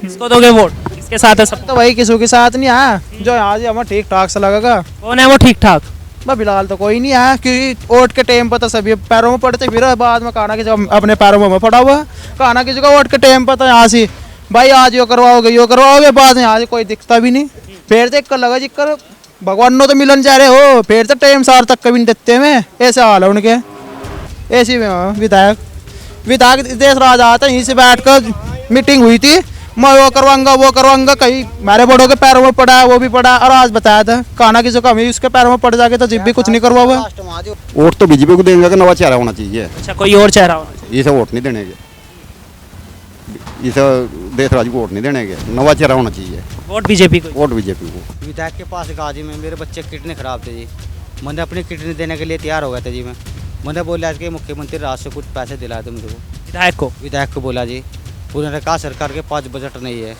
किसको दोगे वोट, किसके साथ है सब? तो भाई किसी के साथ नहीं है, जो आज हमें ठीक ठाक से लगेगा। कौन है वो ठीक ठाक? मैं फिलहाल तो कोई नहीं है, क्योंकि वोट के टाइम पर तो सभी पैरों में पड़ते, फिर बाद में कहना कि जब अपने पैरों में पड़ा हुआ, कहना किसी का वोट के टाइम पर तो यहाँ से भाई आज यो करवाओगे, बाद में यहाँ से कोई दिखता भी नहीं। फिर देख कर लगा जिक्कर भगवान नो तो मिलन जा रहे हो, फिर तो टाइम सार तक कभी नहीं देते में, ऐसे हाल है उनके। ऐसी में विधायक देश राज आता यहीं से बैठ कर मीटिंग हुई थी, मैं वो करवाऊंगा, कहीं मेरे बड़ों के पैरों में पड़ा है, वो भी पड़ा, और आज बताया था कहना किसी का उसके पैरों में पड़ जाके तो जिब भी कुछ नहीं करवा हुआ। वोट तो बीजेपी को देंगे कि नवा चेहरा होना चाहिए। अच्छा, कोई और चेहरा होना चाहिए। इसे वोट नहीं देने के, इसे देश राज को वोट नहीं देने के, नवा चेहरा होना चाहिए। वोट बीजेपी को। वोट बीजेपी को। विधायक के पास गाजी में मेरे बच्चे किडनी खराब थे जी, मैंने अपनी किडनी देने के लिए तैयार हो गया था जी। मैंने बोला आज के मुख्यमंत्री राज से कुछ पैसे दिलाए थे मुझे को। विधायक को बोला जी, उन्होंने कहा सरकार के पास बजट नहीं है।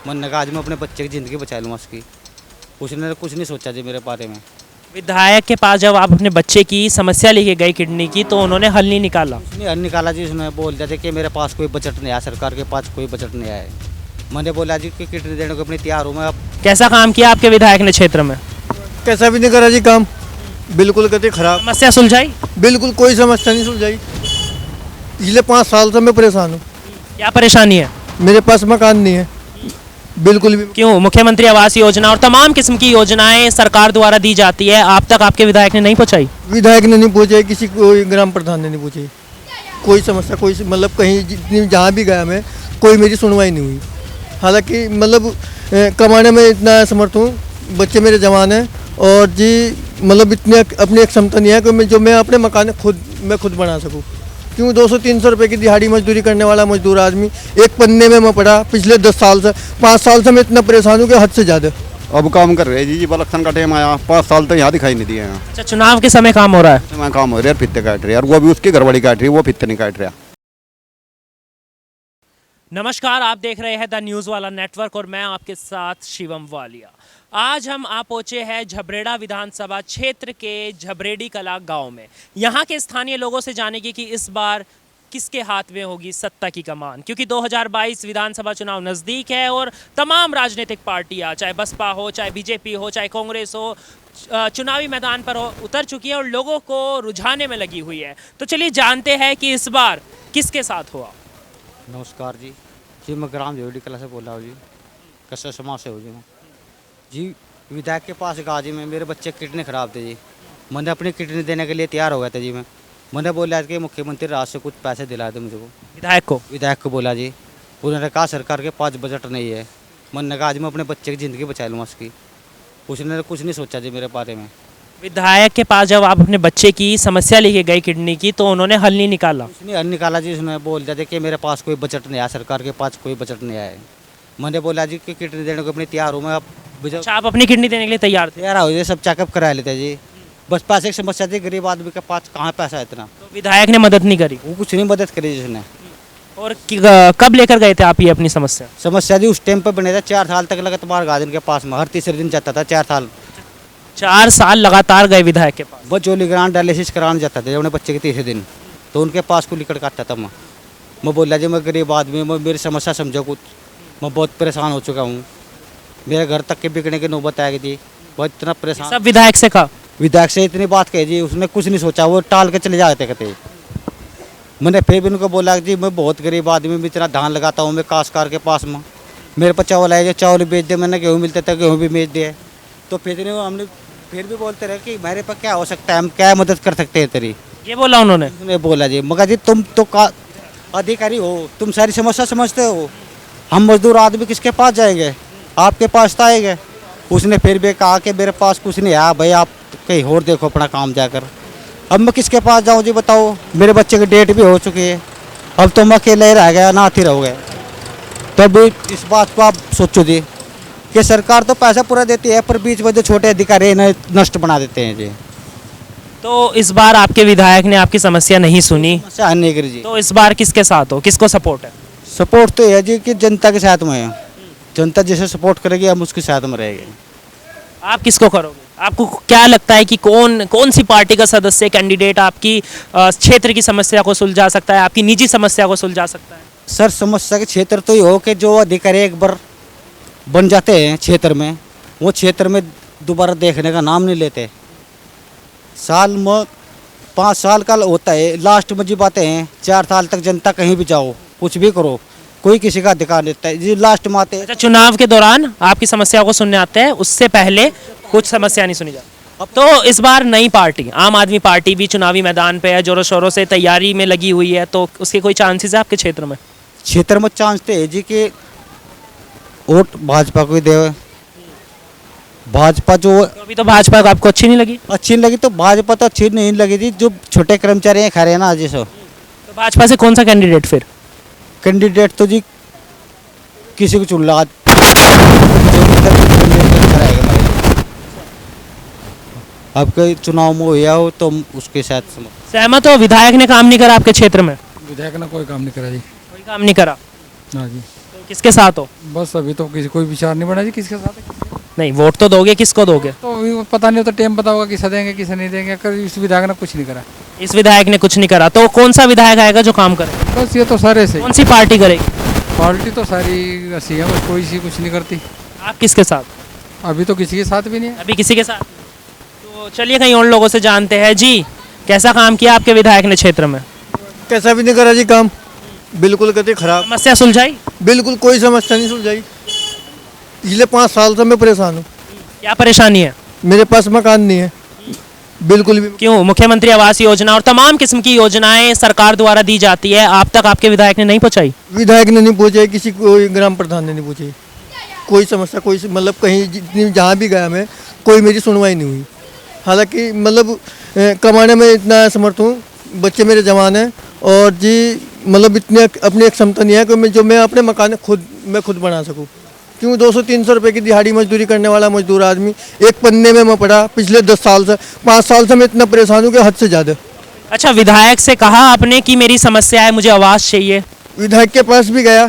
मैंने कहा आज मैं अपने बच्चे की ज़िंदगी बचा लूँगा उसकी। उसने कुछ नहीं सोचा जी मेरे बारे में। विधायक के पास जब आप अपने बच्चे की समस्या लेके गए किडनी की, तो उन्होंने हल नहीं निकाला। उसने हल निकाला जी, उसने बोल दिया था कि मेरे पास कोई बजट नहीं आया, सरकार के पास कोई बजट नहीं आया है। मैंने बोला जी कि किडनी देने को अपनी तैयार हूँ मैं। अब कैसा काम किया आपके विधायक ने क्षेत्र में? कैसा भी नहीं करा जी काम, बिल्कुल करते खराब। समस्या सुलझाई? बिल्कुल कोई समस्या नहीं सुलझाई। पिछले 5 साल से मैं परेशान हूँ। क्या परेशानी है? मेरे पास मकान नहीं है बिल्कुल भी। क्यों? मुख्यमंत्री आवास योजना और तमाम किस्म की योजनाएं सरकार द्वारा दी जाती है, आप तक आपके विधायक ने नहीं पहुंचाई? विधायक ने नहीं पूछे, किसी कोई ग्राम प्रधान ने नहीं पूछे। कोई समस्या, कोई मतलब कहीं जितनी जहाँ भी गया मैं, कोई मेरी सुनवाई नहीं हुई। हालांकि मतलब कमाने में इतना समर्थ हूँ, बच्चे मेरे जवान हैं, और जी मतलब इतनी अपनी क्षमता नहीं है कि मैं अपने मकान खुद बना सकूँ। क्यों 200-300 रुपये की दिहाड़ी मजदूरी करने वाला मजदूर आदमी एक पन्ने में मैं पड़ा पिछले 10 साल से, 5 साल से मैं इतना परेशान हूँ कि हद से ज़्यादा। अब काम कर रहे हैं जी, इलेक्शन का टाइम आया, 5 साल तो यहाँ दिखाई नहीं दिए हैं। अच्छा, चुनाव के समय काम हो रहा है? मैं काम हो रहा है, फित्ते काट रहे हैं, और वो भी उसकी घरवाली काट रही है, वो फित्ते नहीं काट रहा। नमस्कार, आप देख रहे हैं द न्यूज़ वाला नेटवर्क और मैं आपके साथ शिवम वालिया। आज हम आ पहुँचे हैं झबरेड़ा विधानसभा क्षेत्र के झबरेड़ी कला गांव में। यहाँ के स्थानीय लोगों से जानेंगे कि इस बार किसके हाथ में होगी सत्ता की कमान, क्योंकि 2022 विधानसभा चुनाव नज़दीक है और तमाम राजनीतिक पार्टियाँ, चाहे बसपा हो, चाहे बीजेपी हो, चाहे कांग्रेस हो, चुनावी मैदान पर उतर चुकी है और लोगों को रुझाने में लगी हुई है। तो चलिए जानते हैं कि इस बार किसके साथ हुआ। नमस्कार जी, मैं ग्राम झबरेड़ी कला से बोल रहा हूँ जी, कस्सा समाज से हो जी। विधायक के पास गाजी में मेरे बच्चे किडनी खराब थे जी, मैंने अपनी किडनी देने के लिए तैयार हो गया था जी। मैंने बोला आज के मुख्यमंत्री राज से कुछ पैसे दिलाए थे मुझे को। विधायक को बोला जी, उन्होंने कहा सरकार के पास बजट नहीं है। मैंने कहा आज मैं अपने बच्चे की ज़िंदगी बचा लूँगा उसकी। उसने कुछ नहीं सोचा जी मेरे बारे में। विधायक के पास जब आप अपने बच्चे की समस्या लेके गए किडनी की, तो उन्होंने हल नहीं निकाला। उसने हल निकाला जी, उसने बोल दिया था कि मेरे पास कोई बजट नहीं आया, सरकार के पास कोई बजट नहीं आया है। मैंने बोला जी कि किडनी देने को अपनी तैयार हूँ मैं। अब अच्छा, आप अपनी किडनी देने के लिए तैयार थे? तैयार हो जाए, सब चेकअप करा लेते जी, बस पैसे की समस्या थी, गरीब आदमी के पास कहाँ पैसा है इतना। तो विधायक ने मदद नहीं करी? वो कुछ नहीं मदद करी जिसने। और कब लेकर गए थे आप ये अपनी समस्या जी उस टाइम पर बने थे, 4 साल तक लगातार गार्डन के पास में हर तीसरे दिन जाता था। 4 साल लगातार गए विधायक के पास? वो जोली ग्रांड डायलिसिस कराने जाता था अपने बच्चे के तीसरे दिन, तो उनके पास को लिखड़ काटता था। मैं बोला जी मैं गरीब आदमी, मैं मेरी समस्या समझो कुछ, मैं बहुत परेशान हो चुका हूँ, मेरे घर तक के बिकने की नौबत आ गई थी, बहुत इतना परेशान। सब विधायक से कहा? विधायक से इतनी बात कही जी, उसने कुछ नहीं सोचा, वो टाल के चले जाते कहते। मैंने फिर भी उनको बोला कि जी मैं बहुत गरीब आदमी, मैं इतना धान लगाता हूँ मैं काश्तकार के पास में, मेरे पास चावल आए, चावल बेच दे। मैंने गेहूँ मिलता था, गेहूँ भी बेच दिए। तो फिर हमने फिर भी बोलते रहे कि मेरे पास क्या हो सकता है, हम क्या मदद कर सकते हैं तेरी। ये बोला उन्होंने? बोला जी, मगर जी तुम तो अधिकारी हो, तुम सारी समस्या समझते हो, हम मजदूर आदमी किसके पास जाएंगे, आपके पास तो आएंगे। उसने फिर भी कहा कि मेरे पास कुछ नहीं है भाई, आप कहीं और देखो अपना काम जाकर। अब मैं किसके पास जाऊँ जी बताओ, मेरे बच्चे की डेट भी हो चुकी है, अब तो मैं अकेले ही रह गया, नाथ ही रह गए। तब इस बात को आप सोचो जी कि सरकार तो पैसा पूरा देती है, पर बीच में जो छोटे अधिकारी इन्हें नष्ट बना देते हैं जी। तो इस बार आपके विधायक ने आपकी समस्या नहीं सुनी? समस्या नहीं करी जी। तो इस बार किसके साथ हो, किसको सपोर्ट है? सपोर्ट तो है जी कि जनता के साथ में है, जनता जैसे सपोर्ट करेगी हम उसके साथ में रहेंगे। आप किसको करोगे? आपको क्या लगता है कि कौन सी पार्टी का सदस्य कैंडिडेट आपकी क्षेत्र की समस्या को सुलझा सकता है, आपकी निजी समस्या को सुलझा सकता है? सर समस्या के क्षेत्र तो ये हो कि जो अधिकारी एक बार बन जाते हैं क्षेत्र में, वो क्षेत्र में दोबारा देखने का नाम नहीं लेते। साल में 5 साल का होता है, लास्ट में जी बातें हैं 4 साल तक जनता कहीं भी जाओ कुछ भी करो, कोई किसी का अधिकार नहीं देता है जी, लास्ट में आते हैं। अच्छा, चुनाव के दौरान आपकी समस्या को सुनने आते हैं, उससे पहले कुछ समस्या नहीं सुनी जाती। तो इस बार नई पार्टी आम आदमी पार्टी भी चुनावी मैदान पे है, जोरों शोरों से तैयारी में लगी हुई है, तो उसके कोई चांसेस है आपके क्षेत्र में? क्षेत्र में चांस तो है जी कि वोट भाजपा को ही दे। भाजपा जो तो अभी तो भाजपा को आपको अच्छी नहीं लगी, अच्छी नहीं लगी तो भाजपा तो अच्छी नहीं लगी थी, जो छोटे कर्मचारी हैं खा रहे हैं ना जी सो तो भाजपा से कौन सा कैंडिडेट फिर? कैंडिडेट तो जी किसी को चुन लगा जो भी कैंडिडेट अच्छा रहेगा हमारे लिए। अब कोई चुनाव में हुआ हो तो उसके साथ सहमत हो? विधायक ने काम नहीं करा आपके क्षेत्र में? विधायक ने कोई काम नहीं करा जी। कोई काम नहीं करा? हाँ जी, तो किसके साथ हो? बस अभी तो किसी कोई विचार नहीं बना जी किसके साथ है। नहीं, वोट तो दोगे, किसको दोगे? तो अभी वो पता नहीं, तो टाइम पता होगा किसे देंगे किसे नहीं देंगे। कर इस विधायक ने कुछ नहीं करा। इस विधायक ने कुछ नहीं करा, तो कौन सा विधायक आएगा जो काम करे? बस ये तो सारे से कौन सी पार्टी करेगी? पार्टी तो सारी ऐसी है, बस कोई सी कुछ नहीं करती। आप किसके साथ? अभी तो किसी के साथ भी नहीं है। अभी किसी के साथ? तो चलिए कहीं और लोगों से जानते हैं। जी, कैसा काम किया आपके विधायक ने क्षेत्र में? कैसा भी नहीं करा जी काम, बिल्कुल कहते खराब, समस्या सुलझाई? बिल्कुल कोई समस्या नहीं सुलझाई। पिछले 5 साल से मैं परेशान हूँ, क्या परेशानी है? मेरे पास मकान नहीं है बिल्कुल भी। क्यों? मुख्यमंत्री आवास योजना और तमाम किस्म की योजनाएं सरकार द्वारा दी जाती है, आप तक आपके विधायक ने नहीं पहुंचाई? विधायक ने नहीं पूछे, किसी कोई ग्राम प्रधान ने नहीं पूछे, कोई समस्या कोई मतलब कहीं जितनी जहाँ भी गया मैं कोई मेरी सुनवाई नहीं हुई। हालांकि मतलब कमाने में इतना समर्थ हूँ, बच्चे मेरे जवान हैं और जी मतलब इतनी अपनी एक क्षमता नहीं है कि मैं अपने मकान खुद बना सकूँ। क्यों 200-300 रुपए की दिहाड़ी मजदूरी करने वाला मजदूर आदमी एक पन्ने में मैं पड़ा पिछले 10 साल से, 5 साल से मैं इतना परेशान हूँ कि हद से ज़्यादा। अच्छा, विधायक से कहा आपने कि मेरी समस्या है, मुझे आवास चाहिए? विधायक के पास भी गया,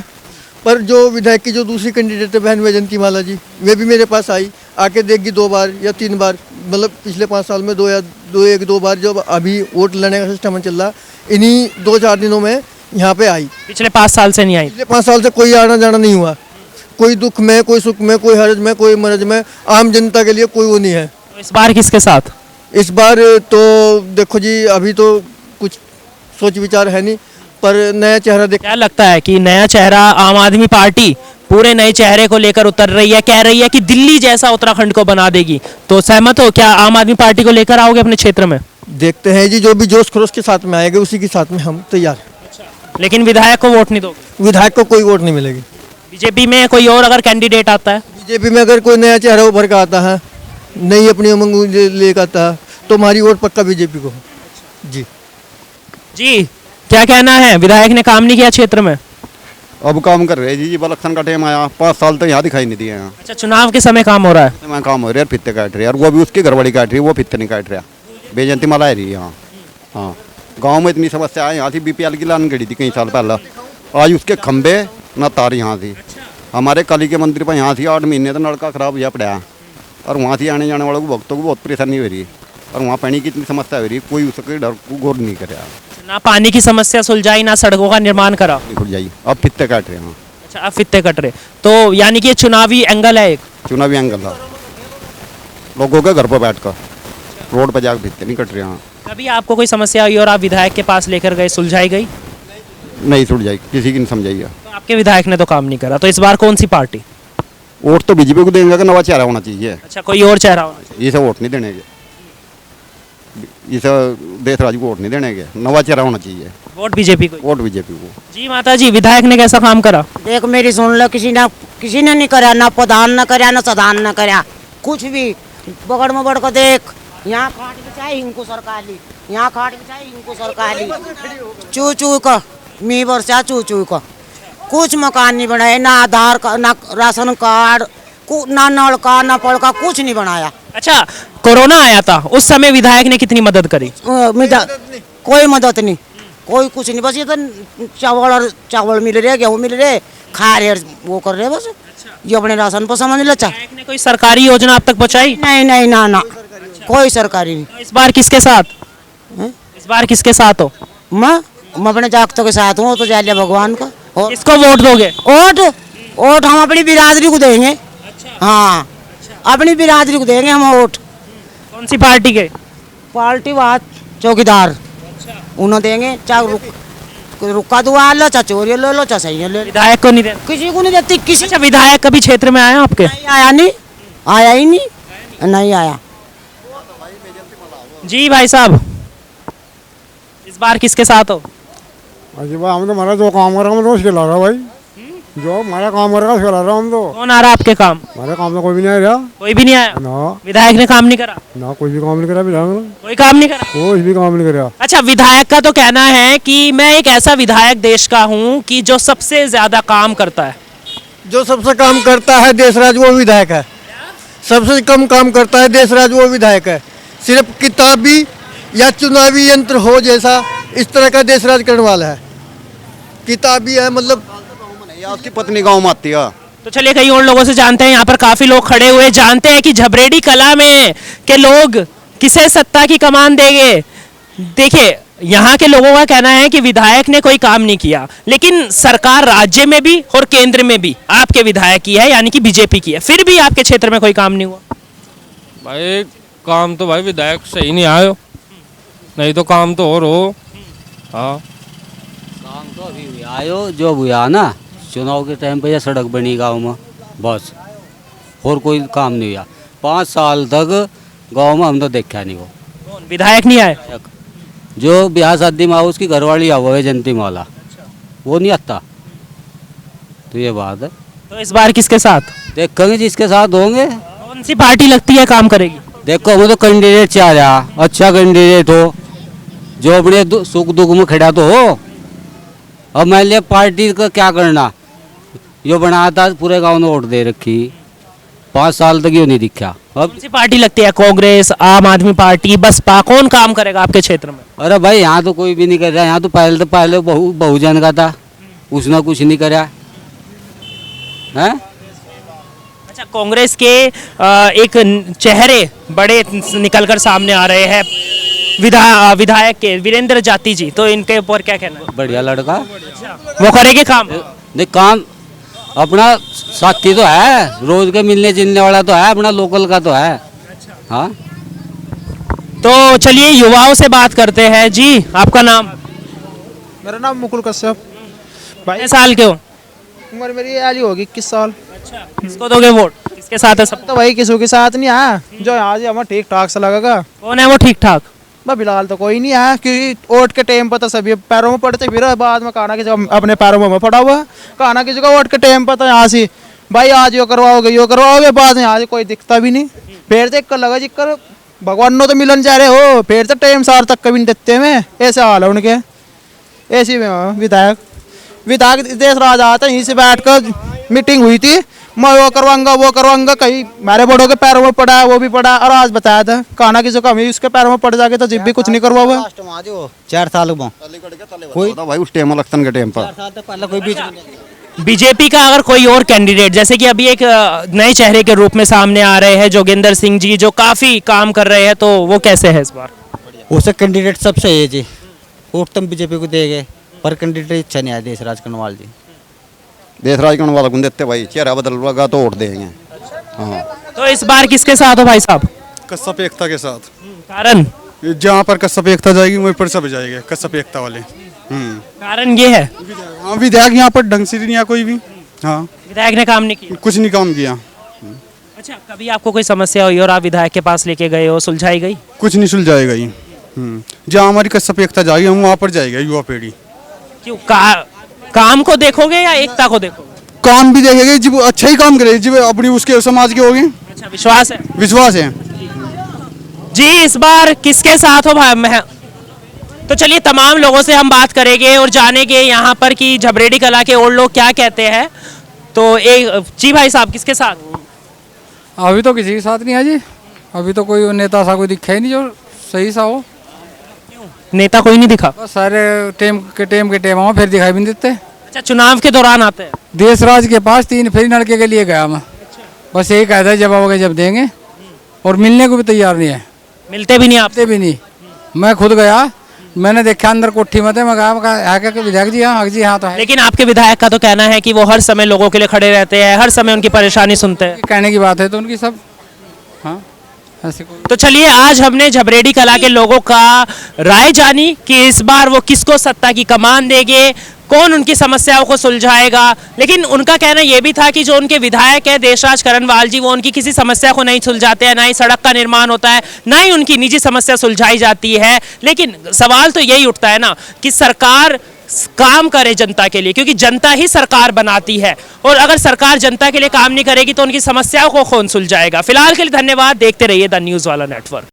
पर जो विधायक की जो दूसरी कैंडिडेट है बहन वैजंती माला जी, वे भी मेरे पास आई, आके देगी 2 बार या 3 बार, मतलब पिछले 5 साल में 1-2 बार। जो अभी वोट लेने का सिस्टम चल रहा, इन्हीं 2-4 दिनों में यहाँ पे आई। पिछले 5 साल से नहीं आई? पिछले 5 साल से कोई आना जाना नहीं हुआ, कोई दुख में, कोई सुख में, कोई हर्ज में, कोई मर्ज में, आम जनता के लिए कोई वो नहीं है। तो इस बार किसके साथ? इस बार तो देखो जी, अभी तो कुछ सोच विचार है नहीं, पर नया चेहरा देख। क्या लगता है कि नया चेहरा आम आदमी पार्टी पूरे नए चेहरे को लेकर उतर रही है, कह रही है कि दिल्ली जैसा उत्तराखंड को बना देगी, तो सहमत हो? क्या आम आदमी पार्टी को लेकर आओगे अपने क्षेत्र में? देखते हैं जी, जो भी जोश खरोश के साथ में आएगा उसी के साथ में हम तैयार हैं। लेकिन विधायक को वोट नहीं दोगे? विधायक को कोई वोट नहीं मिलेगी। बीजेपी में कोई और अगर कैंडिडेट आता है? बीजेपी में अगर कोई नया चेहरा उभर का आता है, नई अपनी उमंग लेकर आता है, तो हमारी वोट पक्का बीजेपी को जी। जी, क्या कहना है? विधायक ने काम नहीं किया क्षेत्र में? अब काम कर रहे हैं जी, जब इलेक्शन का टाइम आया 5 साल तो यहाँ दिखाई नहीं दिए। यहाँ अच्छा, चुनाव के समय काम हो रहा है? मैं काम हो रहा है, फित्ते काट रहे हैं, और वो भी उसकी घरवाड़ी काट रही है, वो फित्ते नहीं काट रहा। बेजंती माला है रही है यहाँ। हाँ, गाँव में इतनी समस्या है, यहाँ थी BPL की लाइन गड़ी थी कई साल पहले, आज उसके खंबे न तार यहाँ थी। हमारे काली के मंदिर पर यहाँ थी 8 महीने तो नलका खराब हुआ पड़ा है, और वहाँ थी आने जाने वालों को भक्तों को बहुत परेशानी हो रही है, और वहाँ पानी की इतनी समस्या हो रही है, कोई उसके डर को गौर नहीं कर रहा। ना पानी की समस्या सुलझाई, ना सड़कों का निर्माण करा। निकल जाइए, अब फित्ते काट रहे हैं। अच्छा, अब फित्ते कट रहे, तो यानी कि ये चुनावी एंगल है एक? चुनावी एंगल था, लोगों के घर पर बैठ कर रोड पर जाकर फित्ते नहीं कट रहे हैं। कभी आपको कोई समस्या हुई और आप विधायक के पास लेकर गए, सुलझाई गई? नहीं सुट जाएगी, किसी की नहीं समझाइए। तो आपके विधायक ने तो काम नहीं करा, तो इस बार कौन सी पार्टी? वोट तो बीजेपी को देंगे कि नवा चेहरा होना चाहिए, अच्छा, कोई और चेहरा होना चाहिए। इसे वोट नहीं देने के, इसे देशराज को वोट नहीं देने के, नवा चेहरा होना चाहिए। वोट बीजेपी को? वोट बीजेपी को। जी माता जी, विधायक ने कैसा काम करा? देख मेरी सुन लो, किसी ने नहीं करा, ना प्रधान न करा, ना सदान न करा, कुछ भी। बगड़ में बढ़ कर देख, यहाँ खाट बिछाई इनको सरकारी, यहाँ खाट बिछाई इनको सरकारी, चू चू का मी वर्षा चू चू का, कुछ मकान नहीं बनाए, ना आधार का, ना राशन कार्ड, ना नलका, ना पड़का, कुछ नहीं बनाया। अच्छा, कोरोना आया था, उस समय विधायक ने कितनी मदद करी? कोई मदद नहीं, कोई कुछ नहीं, बस ये तो चावल मिल रहे, गेहूँ मिल रहे, खा रहे, वो कर रहे बस। ये अपने राशन पर समझ लो। विधायक ने कोई सरकारी योजना अब तक पहुंचाई? नहीं नहीं, ना ना, कोई सरकारी नहीं। तो इस बार किसके साथ? हैं? इस बार किसके साथ हो? मैं अपने जागतों के साथ हूँ, तो जालिया भगवान का। और किसको वोट दोगे? वोट वोट हम अपनी बिरादरी को देंगे। हाँ, अपनी बिरादरी को देंगे हम वोट। कौन सी पार्टी के? पार्टी बात चौकीदार उन्हें देंगे, चाहे रुका दुआ लो, चाहे चोरी ले लो, चाहे सही ले लो, विधायक को नहीं देना? किसी को नहीं देती। किसी अच्छा, विधायक कभी क्षेत्र में आया आपके? नहीं आया, नहीं आया ही नहीं आया। जी भाई साहब, इस बार किसके साथ हो? अजी भाई हम तो हमारा जो काम कर रहा हम रोज खिला रहा भाई, जो हमारा काम कर रहा खिला रहा हम तो। कौन आ रहा आपके काम? हमारे काम तो कोई भी नहीं आ रहा कोई भी नहीं आया? ना, विधायक ने काम नहीं करा? ना कोई भी काम नहीं करा विधायक ने, कोई काम नहीं करा? कोई भी काम नहीं करा। अच्छा, विधायक का तो कहना है कि मैं एक ऐसा विधायक देश का हूं कि जो सबसे ज्यादा काम करता है। जो सबसे काम करता है देश राज वो विधायक है, सबसे कम काम करता है देश राज वो विधायक है। सिर्फ किताबी या चुनावी यंत्र हो जैसा इस तरह का देश राज करने वाला है। किताबी है मतलब उसकी पत्नी गाँव में आती है। तो चलिए कई और लोगों से जानते हैं, यहाँ पर काफी लोग खड़े हुए जानते हैं कि झबरेडी कला में के लोग किसे सत्ता की कमान देंगे। देखिए, यहाँ के लोगों का कहना है कि विधायक ने कोई काम नहीं किया, लेकिन सरकार राज्य में भी और केंद्र में भी आपके विधायक की है, यानी कि बीजेपी की है, फिर भी आपके क्षेत्र में कोई काम नहीं हुआ। भाई काम तो भाई विधायक सही नहीं आयो, नहीं तो काम तो और हो। हाँ, काम तो अभी हुआ आयो, जो हुआ ना चुनाव के टाइम पे या सड़क बनी गांव में, बस और कोई काम नहीं हुआ। 5 साल तक गांव में हम तो देखा नहीं। वो कौन विधायक नहीं आए? जो ब्याह शादी में उसकी घरवाली आ हुआ है जयंती माला, वो नहीं आता। तो ये बात है। तो इस बार किसके साथ? देखेंगे जिसके साथ होंगे। कौन सी पार्टी लगती है काम करेगी? देखो हमें तो कैंडिडेट चाह रहा, अच्छा कैंडिडेट हो जो अपने सुख दुख में खड़ा तो हो। अब मान लिया पार्टी का क्या करना, जो बनाया था पूरे गांव ने वोट दे रखी, 5 साल तक यो नहीं दिखा। अब कौन सी पार्टी लगती है? कांग्रेस, आम आदमी पार्टी, बसपा? कौन काम करेगा आपके क्षेत्र में? अरे भाई यहाँ तो कोई भी नहीं कर रहा। यहाँ तो पहले बहुजन का था, उसने कुछ नहीं करा है। अच्छा, कांग्रेस के एक चेहरे बड़े निकलकर सामने आ रहे हैं, विधायक के वीरेंद्र जाती जी, तो इनके ऊपर क्या कहना है? बढ़िया लड़का, वो करेंगे काम? देख काम अपना साथी तो है, रोज के मिलने जुलने वाला तो है, अपना लोकल का तो है। हाँ, तो चलिए युवाओं से बात करते हैं। जी, आपका नाम? मेरा नाम मुकुल कश्यप। भाई कितने साल के हो? उम्र मेरी आज होगी 21 साल। अच्छा, किसको दोगे वोट? किसके साथ है सब? तो भाई किसी के साथ नहीं आया, जो आज हमें ठीक ठाक से लगेगा। कौन है वो ठीक ठाक? भाई फिलहाल तो कोई नहीं आया, क्योंकि वोट के टाइम पर तो सभी पैरों में पड़ते, फिर बाद में कहना कि जब अपने पैरों में पड़ा हुआ, कहना किसी का वोट के टाइम पर तो यहाँ से भाई आज यो करवाओगे, बाद में यहाँ से कोई दिखता भी नहीं। फिर देख कर लगा जिक्कर भगवान नो तो मिलन जा रहे हो, फिर तो टाइम सार तक कभी नहीं देते में। ऐसे हाल है उनके। ऐसी में विधायक देश राज आता है, यहीं से बैठ कर मीटिंग हुई थी, मैं वो करवाऊंगा, कहीं मेरे बड़ों के पैरों में पड़ा है, वो भी पड़ा। और आज बताया था कहना किसी को हमें उसके पैरों में पड़ जाके तो जिब भी कुछ नहीं करवा हुआ। 4 साल में कोई भाई उस टाइम इलेक्शन के टाइम पर 4 साल तक पहले कोई बीच में बीजेपी का अगर कोई और कैंडिडेट, जैसे कि अभी एक नए चेहरे के रूप में सामने आ रहे हैं जोगिंदर सिंह जी, जो काफी काम कर रहे हैं, तो वो कैसे है इस बार? उसे कैंडिडेट सब सही है जी, वोट तुम बीजेपी को देंगे, पर कैंडिडेट इच्छा नहीं है देश राज करनवाल जी। देश राज करने वाला को देते भाई, चेहरा बदल लगा तो वोट देंगे। हाँ, तो इस बार किसके साथ हो भाई साहब? कश्यप एकता के साथ, कारण? जहाँ पर कश्यप एकता जाएगी वहीं पर सब जाएंगे कश्यप एकता वाले। कारण ये है हाँ, विधायक यहाँ पर ढंग से नहीं आया कोई भी। हाँ, विधायक ने काम नहीं किया। कुछ नहीं काम किया, अच्छा, कभी आपको कोई समस्या हुई और आप विधायक के पास लेके गए हो, सुलझाई गई? कुछ नहीं सुलझाएगा ये। जहाँ हमारी कश्यप एकता जाएगी हम वहाँ पर जाएगा युवा पीढ़ी। क्यों? काम को देखोगे या एकता को देखोगे? काम भी देखेंगे जब अच्छा ही काम करेगी, जब अपनी उसके समाज के होंगे। अच्छा, विश्वास है? विश्वास है। जी, इस बार किसके साथ हो भाई? तो चलिए तमाम लोगों से हम बात करेंगे और जानेंगे यहाँ पर कि झबरेडी कला के और लोग क्या कहते हैं। तो एक जी भाई साहब, किसके साथ? अभी तो किसी के साथ नहीं है जी, अभी तो कोई नेता सा कोई दिखा ही नहीं जो सही सा हो। नेता कोई नहीं दिखा? बस सारे टेम के आओ फिर दिखाई भी नहीं देते। अच्छा, चुनाव के दौरान आते हैं? देश राज के पास 3 फेरी लड़के के लिए गया मैं, बस यही कहता है जब आओगे जब देंगे, और मिलने को भी तैयार नहीं है। मिलते भी नहीं आपसे? भी नहीं, मैं खुद गया मैंने देखा अंदर कोठी में थे, मैं कहा क्या विधायक जी हाँ तो है। लेकिन आपके विधायक का तो कहना है कि वो हर समय लोगों के लिए खड़े रहते हैं, हर समय उनकी परेशानी सुनते हैं। कहने की बात है तो उनकी सब, हाँ ऐसे कोई। तो चलिए आज हमने झबरेडी कला के लोगों का राय जानी कि इस बार वो किसको सत्ता की कमान देंगे, कौन उनकी समस्याओं को सुलझाएगा। लेकिन उनका कहना यह भी था कि जो उनके विधायक है देशराज करणवाल जी, वो उनकी किसी समस्या को नहीं सुलझाते हैं, ना ही सड़क का निर्माण होता है, ना ही उनकी निजी समस्या सुलझाई जाती है। लेकिन सवाल तो यही उठता है ना कि सरकार काम करे जनता के लिए, क्योंकि जनता ही सरकार बनाती है, और अगर सरकार जनता के लिए काम नहीं करेगी तो उनकी समस्याओं को कौन सुलझाएगा। फिलहाल के लिए धन्यवाद, देखते रहिए द न्यूज़ वाला नेटवर्क।